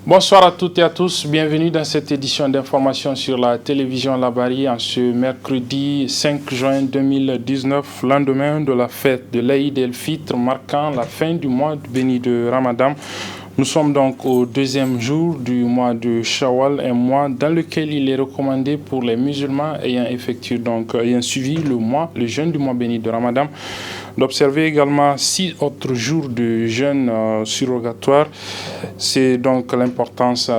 Bonsoir à toutes et à tous, bienvenue dans cette édition d'information sur la télévision Labari en ce mercredi 5 juin 2019, lendemain de la fête de l'Aïd el-Fitr marquant la fin du mois béni de Ramadan. Nous sommes donc au deuxième jour du mois de Shawwal, un mois dans lequel il est recommandé pour les musulmans ayant suivi le jeûne du mois béni de Ramadan, d'observer également 6 autres jours de jeûne surrogatoire. C'est donc l'importance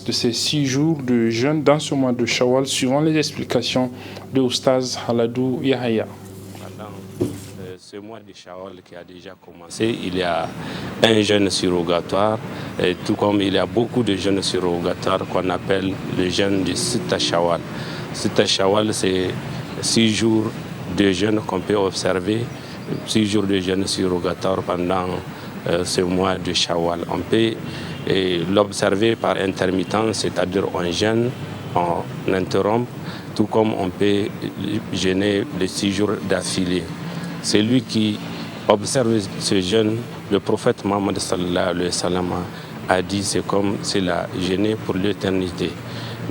de ces 6 jours de jeûne dans ce mois de Shawwal, suivant les explications de Oustaz Haladou Yahaya. Ce mois de Shawwal qui a déjà commencé, il y a un jeûne surrogatoire, tout comme il y a beaucoup de jeûnes surrogatoires qu'on appelle le jeûne du Sitta Shawwal. Sitta Shawwal, c'est 6 jours de jeûne qu'on peut observer, 6 jours de jeûne surrogatoire pendant ce mois de Shawwal. On peut l'observer par intermittence, c'est-à-dire on jeûne, on interrompt, tout comme on peut jeûner les 6 jours d'affilée. Celui qui observe ce jeûne, le prophète Mohammed sallallahu alayhi wa sallam a dit c'est comme s'il a jeûné pour l'éternité.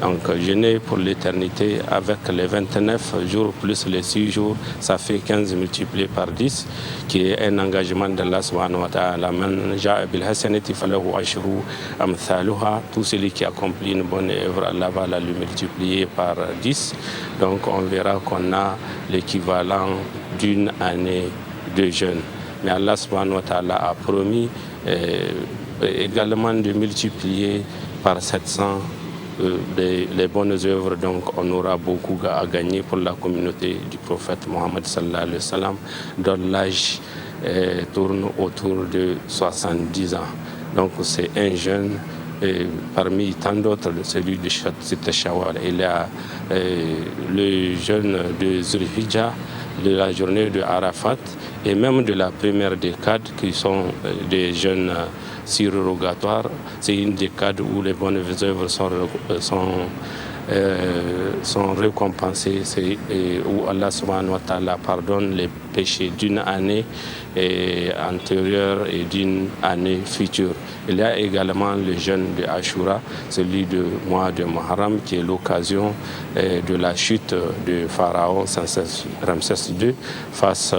Donc jeûner pour l'éternité avec les 29 jours plus les 6 jours, ça fait 15 multiplié par 10, qui est un engagement d'Allah subhanahu wa ta'ala. Man ja'a bil hasanati falahu ashru amthaluha. Tout celui qui accomplit une bonne œuvre, Allah va la lui multiplier par 10. Donc on verra qu'on a l'équivalent d'une année de jeûne. Mais Allah subhanahu wa ta'ala a promis également de multiplier par 700 les bonnes œuvres, donc on aura beaucoup à gagner pour la communauté du prophète Mohammed sallallahu alayhi wa sallam, dont l'âge tourne autour de 70 ans. Donc c'est un jeune parmi tant d'autres, celui de Sitta Shawwal. Il y a le jeûne de Zulhijjah, de la journée de Arafat et même de la première décade qui sont des jeûnes surrogatoires. C'est une décade où les bonnes œuvres sont récompensées, où Allah subhanahu wa ta'ala pardonne les péchés d'une année antérieure et d'une année future. Il y a également le jeûne de Ashura, celui du mois de Muharram, qui est l'occasion de la chute de Pharaon Ramsès II face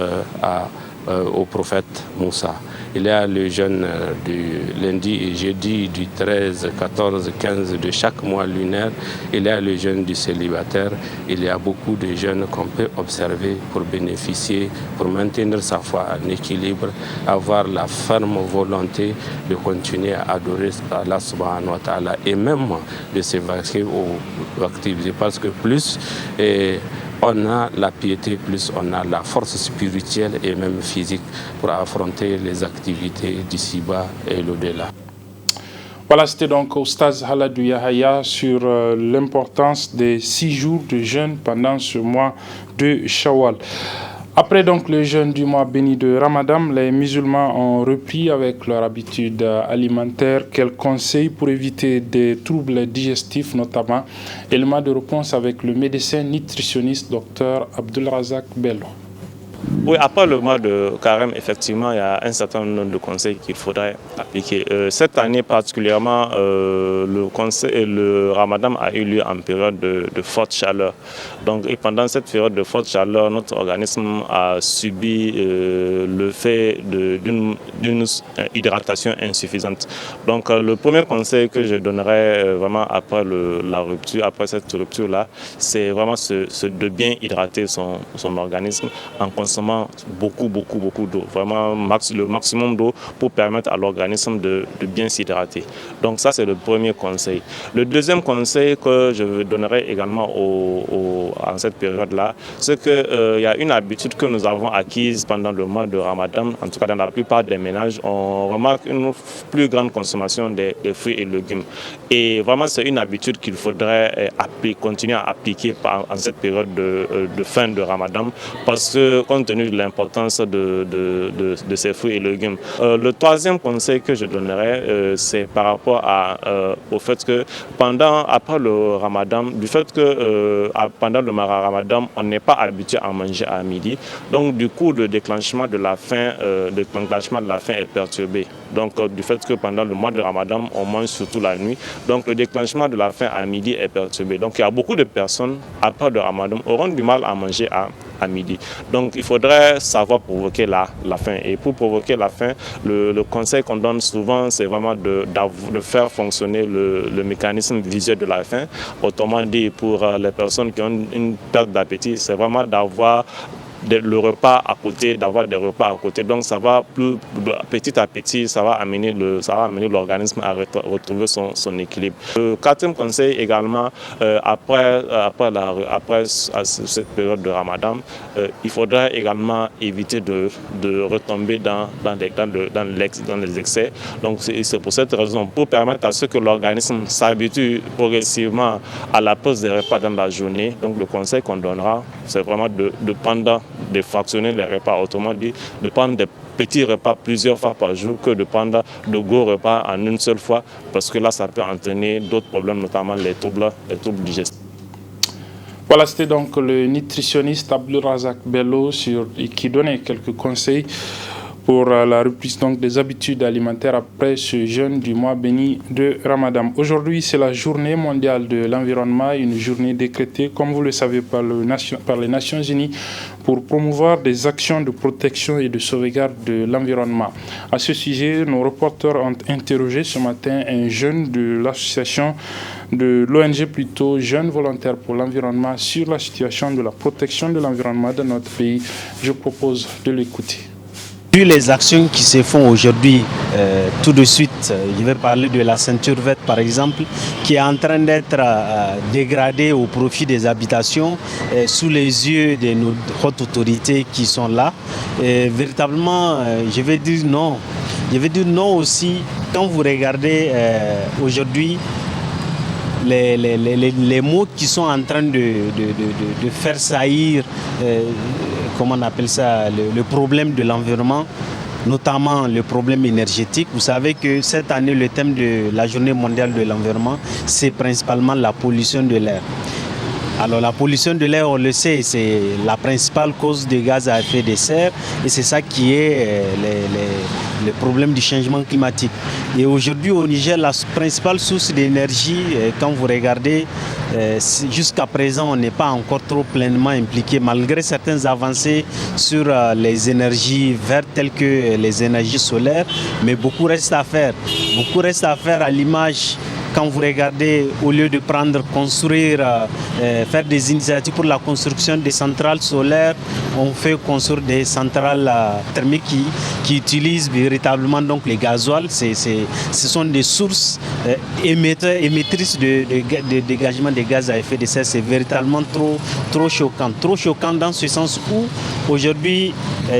au prophète Moussa. Il y a le jeûne du lundi et jeudi du 13, 14, 15 de chaque mois lunaire. Il y a le jeûne du célibataire. Il y a beaucoup de jeûnes qu'on peut observer pour bénéficier, pour maintenir sa foi en équilibre, avoir la ferme volonté de continuer à adorer Allah subhanahu wa ta'ala et même de s'évacuer aux activités. Parce que plus on a la piété, plus on a la force spirituelle et même physique pour affronter les activités d'ici-bas et l'au-delà. Voilà, c'était donc Oustaz Haladou Yahaya sur l'importance des 6 jours de jeûne pendant ce mois de Shawwal. Après donc le jeûne du mois béni de Ramadan, les musulmans ont repris avec leur habitude alimentaire. Quels conseils pour éviter des troubles digestifs notamment? Élément de réponse avec le médecin nutritionniste Dr Abdulrazak Bello. Oui, après le mois de carême, effectivement, il y a un certain nombre de conseils qu'il faudrait appliquer. Cette année particulièrement, le ramadan a eu lieu en période de forte chaleur. Donc, et pendant cette période de forte chaleur, notre organisme a subi le fait d'une hydratation insuffisante. Donc, le premier conseil que je donnerais vraiment après cette rupture-là, c'est vraiment de bien hydrater son organisme en consommant beaucoup d'eau, vraiment le maximum d'eau pour permettre à l'organisme de bien s'hydrater. Donc ça, c'est le premier conseil. Le deuxième conseil que je donnerai également en cette période-là, c'est qu'il y a une habitude que nous avons acquise pendant le mois de Ramadan, en tout cas dans la plupart des ménages, on remarque une plus grande consommation des fruits et légumes. Et vraiment, c'est une habitude qu'il faudrait continuer à appliquer en cette période de fin de Ramadan, parce que, compte compte tenu de l'importance de ces fruits et légumes. Le troisième conseil que je donnerais, c'est par rapport au fait que après le ramadan, du fait que pendant le ramadan, on n'est pas habitué à manger à midi. Donc du coup, le déclenchement de la faim est perturbé. Donc du fait que pendant le mois de ramadan, on mange surtout la nuit. Donc le déclenchement de la faim à midi est perturbé. Donc il y a beaucoup de personnes, après le ramadan, auront du mal à manger à midi. Donc il faudrait savoir provoquer la faim. Et pour provoquer la faim, le conseil qu'on donne souvent, c'est vraiment de faire fonctionner le mécanisme visuel de la faim. Autrement dit, pour les personnes qui ont une perte d'appétit, c'est vraiment d'avoir le repas à côté, d'avoir des repas à côté. Donc ça va petit à petit, ça va amener l'organisme à retrouver son équilibre. Le quatrième conseil également, après cette période de Ramadan, il faudra également éviter de retomber dans les excès. Donc c'est pour cette raison, pour permettre à ce que l'organisme s'habitue progressivement à la pause des repas dans la journée. Donc le conseil qu'on donnera, c'est vraiment de fractionner les repas, autrement dit, de prendre des petits repas plusieurs fois par jour que de prendre de gros repas en une seule fois, parce que là, ça peut entraîner d'autres problèmes, notamment les troubles digestifs. Voilà, c'était donc le nutritionniste Abdulrazak Bello qui donnait quelques conseils pour la reprise donc des habitudes alimentaires après ce jeûne du mois béni de Ramadan. Aujourd'hui, c'est la journée mondiale de l'environnement, une journée décrétée, comme vous le savez, par les Nations Unies pour promouvoir des actions de protection et de sauvegarde de l'environnement. À ce sujet, nos reporters ont interrogé ce matin un jeune de l'association de l'ONG plutôt Jeunes Volontaires pour l'Environnement sur la situation de la protection de l'environnement dans notre pays. Je propose de l'écouter. Vu les actions qui se font aujourd'hui, tout de suite, je vais parler de la ceinture verte par exemple, qui est en train d'être dégradée au profit des habitations sous les yeux de nos hautes autorités qui sont là. Et véritablement, je vais dire non. Je vais dire non aussi quand vous regardez aujourd'hui les mots qui sont en train de faire saillir, comment on appelle ça, le problème de l'environnement, notamment le problème énergétique. Vous savez que cette année, le thème de la Journée mondiale de l'environnement, c'est principalement la pollution de l'air. Alors la pollution de l'air, on le sait, c'est la principale cause de gaz à effet de serre et c'est ça qui est le problème du changement climatique. Et aujourd'hui au Niger, la principale source d'énergie, quand vous regardez, jusqu'à présent on n'est pas encore trop pleinement impliqué malgré certaines avancées sur les énergies vertes telles que les énergies solaires, mais beaucoup reste à faire. Beaucoup reste à faire à l'image. Quand vous regardez, au lieu de construire, faire des initiatives pour la construction des centrales solaires, on fait construire des centrales thermiques qui utilisent véritablement donc les gasoils. Ce sont des sources émettrices de dégagement des gaz à effet de serre. C'est véritablement trop choquant. Trop choquant dans ce sens où aujourd'hui,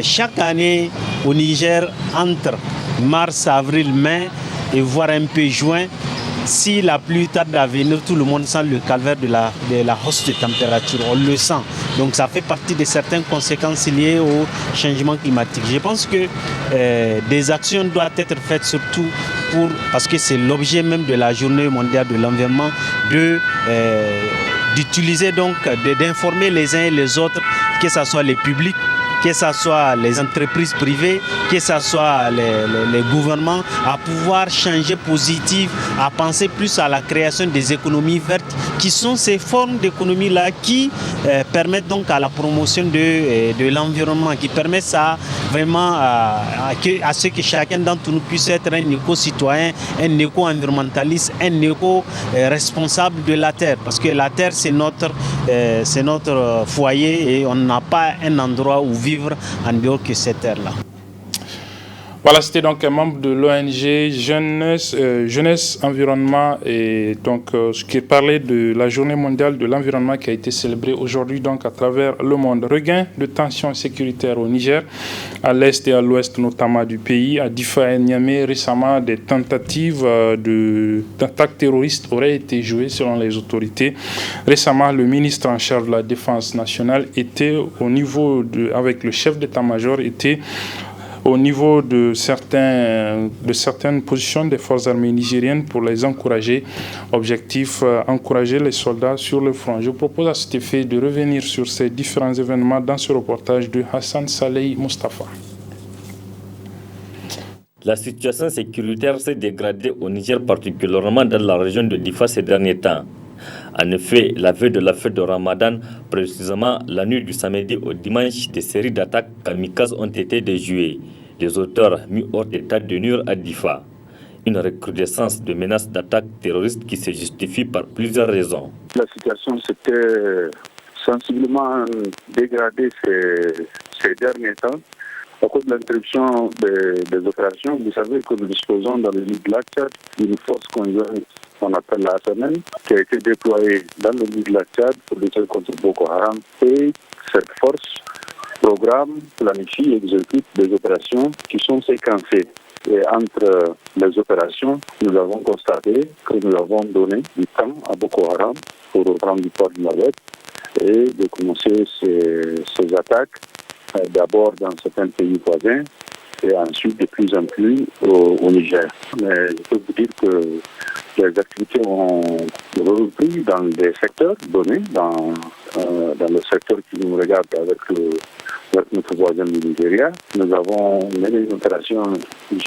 chaque année au Niger, entre mars, avril, mai et voire un peu juin, si la pluie tarde à venir, tout le monde sent le calvaire de la hausse de température. On le sent. Donc ça fait partie de certaines conséquences liées au changement climatique. Je pense que des actions doivent être faites surtout parce que c'est l'objet même de la Journée mondiale de l'environnement, d'utiliser donc, d'informer les uns et les autres, que ce soit les publics, que ce soit les entreprises privées, que ce soit les gouvernements, à pouvoir changer positif, à penser plus à la création des économies vertes, qui sont ces formes d'économie-là qui permettent donc à la promotion de l'environnement, qui permettent ça vraiment à ce que chacun d'entre nous puisse être un éco-citoyen, un éco-environnementaliste, un éco-responsable de la terre. Parce que la terre, c'est notre foyer et on n'a pas un endroit où vivre en dehors que cette terre-là. Voilà, c'était donc un membre de l'ONG Jeunesse Environnement et donc qui parlait de la journée mondiale de l'environnement qui a été célébrée aujourd'hui donc à travers le monde. Regain de tensions sécuritaires au Niger, à l'est et à l'ouest notamment du pays. À Difa et Niamey, récemment, des tentatives d'attaques terroristes auraient été jouées selon les autorités. Récemment, le ministre en charge de la Défense nationale était avec le chef d'état-major, était au niveau de certaines positions des forces armées nigériennes pour les encourager. Objectif, encourager les soldats sur le front. Je propose à cet effet de revenir sur ces différents événements dans ce reportage de Hassan Saleh Mustafa. La situation sécuritaire s'est dégradée au Niger, particulièrement dans la région de Difa ces derniers temps. En effet, la veille de la fête de Ramadan, précisément la nuit du samedi au dimanche, des séries d'attaques kamikazes ont été déjouées. Les auteurs mis hors d'état de nuire à Difa. Une recrudescence de menaces d'attaques terroristes qui se justifie par plusieurs raisons. La situation s'était sensiblement dégradée ces derniers temps à cause de l'interruption des opérations. Vous savez que nous disposons dans le Ligue Tchad d'une force conjointe qu'on appelle la SNN, qui a été déployée dans le Ligue Tchad pour lutter contre Boko Haram. Et cette force programme, planifie et exécute des opérations qui sont séquencées. Et entre les opérations, nous avons constaté que nous avons donné du temps à Boko Haram pour reprendre du port de Mawet et de commencer ces attaques d'abord dans certains pays voisins et ensuite de plus en plus au Niger. Mais je peux vous dire que les activités ont repris dans des secteurs donnés, dans le secteur qui nous regarde avec notre voisin du Nigeria. Nous avons mené une opération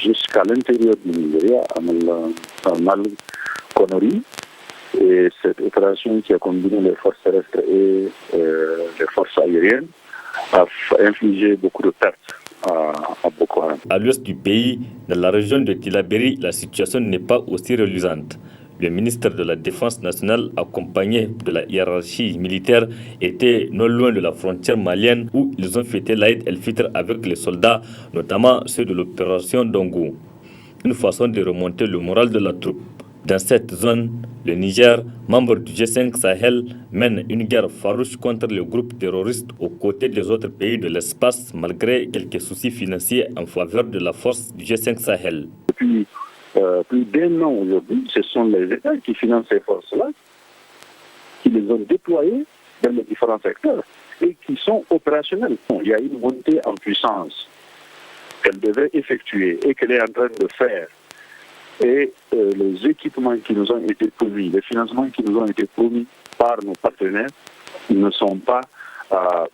jusqu'à l'intérieur du Nigeria, à Mal-Konori. Et cette opération qui a combiné les forces terrestres et les forces aériennes a infligé beaucoup de pertes à Boko Haram. À l'ouest du pays, dans la région de Tillabéri, la situation n'est pas aussi reluisante. Le ministre de la Défense nationale, accompagné de la hiérarchie militaire, était non loin de la frontière malienne où ils ont fêté l'Aïd el-Fitr avec les soldats, notamment ceux de l'opération Dongo. Une façon de remonter le moral de la troupe. Dans cette zone, le Niger, membre du G5 Sahel, mène une guerre farouche contre le groupe terroriste aux côtés des autres pays de l'espace, malgré quelques soucis financiers en faveur de la force du G5 Sahel. Depuis plus d'un an aujourd'hui, ce sont les États qui financent ces forces-là, qui les ont déployées dans les différents secteurs et qui sont opérationnelles. Il y a une montée en puissance qu'elle devait effectuer et qu'elle est en train de faire. Et les équipements qui nous ont été promis, les financements qui nous ont été promis par nos partenaires ne sont pas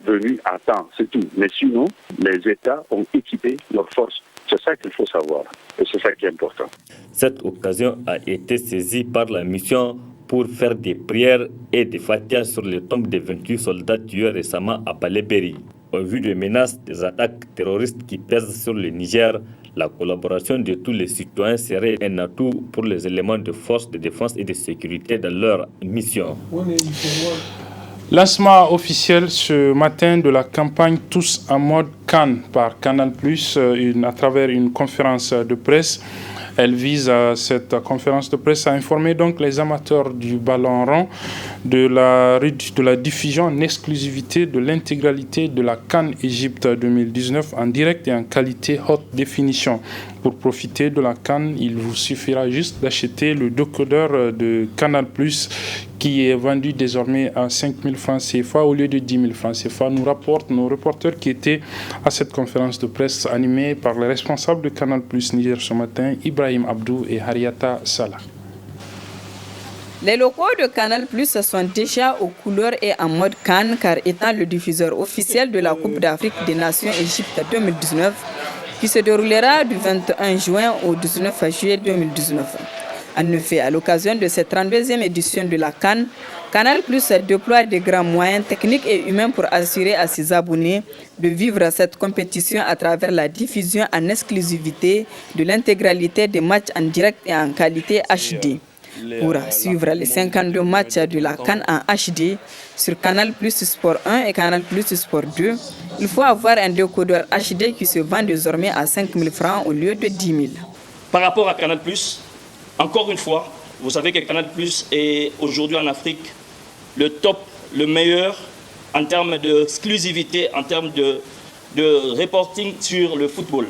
venus à temps, c'est tout. Mais sinon, les États ont équipé leurs forces. C'est ça qu'il faut savoir et c'est ça qui est important. Cette occasion a été saisie par la mission pour faire des prières et des fatihas sur les tombes des 28 soldats tués récemment à Balébéry. Au vu des menaces des attaques terroristes qui pèsent sur le Niger, la collaboration de tous les citoyens serait un atout pour les éléments de force de défense et de sécurité dans leur mission. Lancement officiel ce matin de la campagne Tous en mode Cannes par Canal+, à travers une conférence de presse. Elle vise à cette conférence de presse à informer donc les amateurs du ballon rond de la diffusion en exclusivité de l'intégralité de la CAN Égypte 2019 en direct et en qualité haute définition. Pour profiter de la CAN, il vous suffira juste d'acheter le décodeur de Canal+, qui est vendu désormais à 5 000 francs CFA au lieu de 10 000 francs CFA, nous rapportent nos reporters qui étaient à cette conférence de presse animée par les responsables de Canal+ Niger ce matin, Ibrahim Abdou et Hariata Salah. Les locaux de Canal+ sont déjà aux couleurs et en mode Cannes car étant le diffuseur officiel de la Coupe d'Afrique des Nations Égypte 2019 qui se déroulera du 21 juin au 19 juillet 2019. En effet, à l'occasion de cette 32e édition de la CAN, Canal+ déploie des grands moyens techniques et humains pour assurer à ses abonnés de vivre cette compétition à travers la diffusion en exclusivité de l'intégralité des matchs en direct et en qualité HD. Pour suivre les 52 matchs de la CAN en HD sur Canal Plus Sport 1 et Canal Plus Sport 2, il faut avoir un décodeur HD qui se vend désormais à 5 000 francs au lieu de 10 000. Par rapport à Canal Plus, encore une fois, vous savez que Canal Plus est aujourd'hui en Afrique le top, le meilleur en termes d'exclusivité, en termes de reporting sur le football.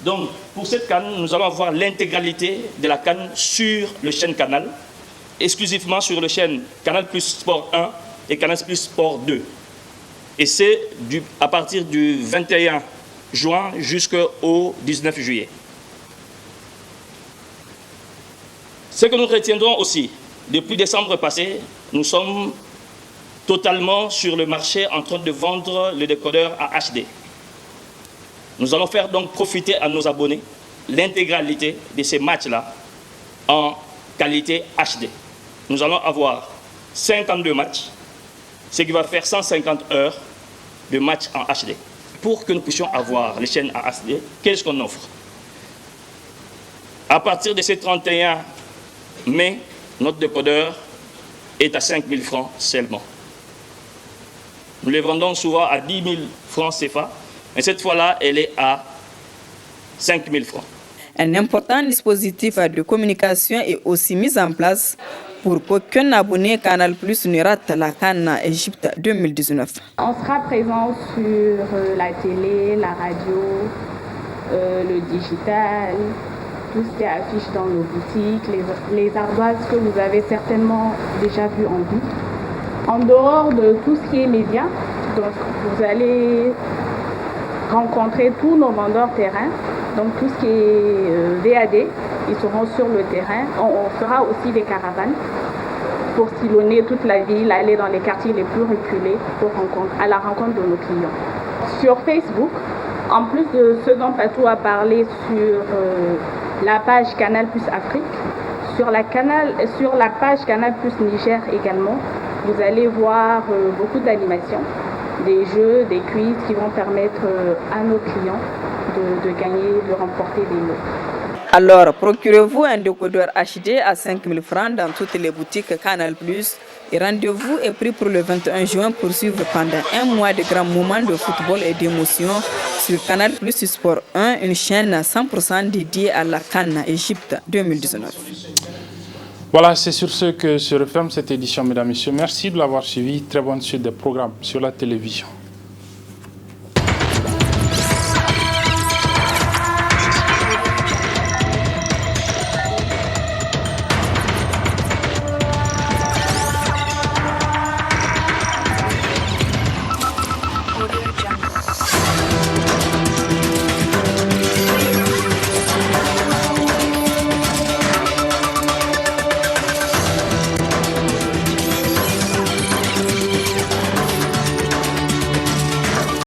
Donc, pour cette CAN, nous allons avoir l'intégralité de la CAN sur le chaîne Canal, exclusivement sur le chaîne Canal Plus Sport 1 et Canal Plus Sport 2. Et c'est à partir du 21 juin jusqu'au 19 juillet. Ce que nous retiendrons aussi, depuis décembre passé, nous sommes totalement sur le marché en train de vendre le décodeur à HD. Nous allons faire donc profiter à nos abonnés l'intégralité de ces matchs-là en qualité HD. Nous allons avoir 52 matchs, ce qui va faire 150 heures de matchs en HD. Pour que nous puissions avoir les chaînes en HD, qu'est-ce qu'on offre? À partir de ce 31 mai, notre décodeur est à 5 000 francs seulement. Nous les vendons souvent à 10 000 francs CFA, mais cette fois-là, elle est à 5 000 francs. Un important dispositif de communication est aussi mis en place pour qu'aucun abonné Canal Plus ne rate la CAN Égypte 2019. On sera présent sur la télé, la radio, le digital, tout ce qui affiche dans nos boutiques, les ardoises que vous avez certainement déjà vues en vue. En dehors de tout ce qui est médias, donc vous allez rencontrer tous nos vendeurs terrain, donc tout ce qui est VAD, ils seront sur le terrain. On fera aussi des caravanes pour sillonner toute la ville, aller dans les quartiers les plus reculés à la rencontre de nos clients. Sur Facebook, en plus de ce dont Patou a parlé sur la page Canal Plus Afrique, sur la page Canal Plus Niger également, vous allez voir beaucoup d'animations, des jeux, des quiz qui vont permettre à nos clients de gagner, de remporter des lots. Alors, procurez-vous un décodeur HD à 5 000 francs dans toutes les boutiques Canal+. Et rendez-vous est pris pour le 21 juin pour suivre pendant un mois de grands moments de football et d'émotion sur Canal Plus Sport 1, une chaîne 100% dédiée à la CAN Égypte 2019. Voilà, c'est sur ce que se referme cette édition, mesdames et messieurs. Merci de l'avoir suivi. Très bonne suite des programmes sur la télévision.